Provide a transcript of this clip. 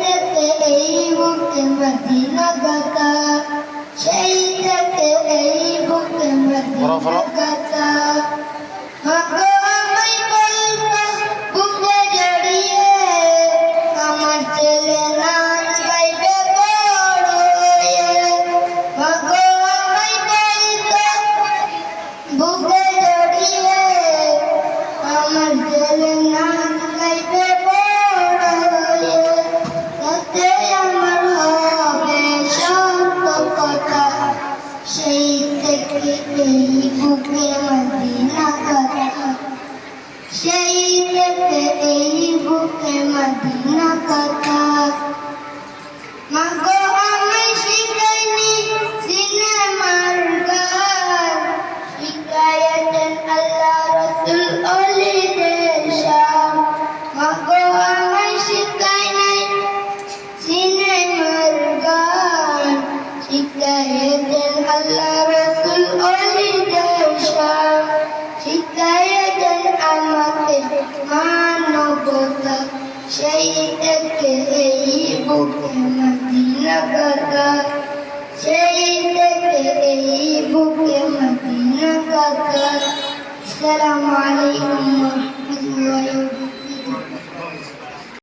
থেকে এই বুকে মদিনা কথা, সেই থেকে এই বুকে মদিনা কথা। মাগো আমায় বলতো বুকে জড়িয়ে, আমার ছেলে নাচ গাইবে বড় হয়ে। মাগো আমায় বলতো বুকে জড়িয়ে, আমার ছেলে নাচ গাইবে বড় হয়ে। তাতে আমার হবে সত্য কথা, সেই থেকে এই বুকে মদিনা কথা, সেই থেকে এই বুকে মদিনা কথা। মাগো আমায় শিখায়নি সিনেমার গান, শিখায়েছেন আল্লাহ রাসূল ওলিদের শান। মাগো আমায় শিখায়নি সিনেমার গান, শিখায়েছেন আল্লাহ রাসূল ওলিদের শান। শিখায়েছেন আমাকে মানবতা, সেই থেকে এই বুকে মদিনা কথা, সেই থেকে এই বুকে মদিনা কথা। আসসালামু আলাইকুম ওয়া রাহমাতুল্লাহি ওয়া বারাকাতুহু।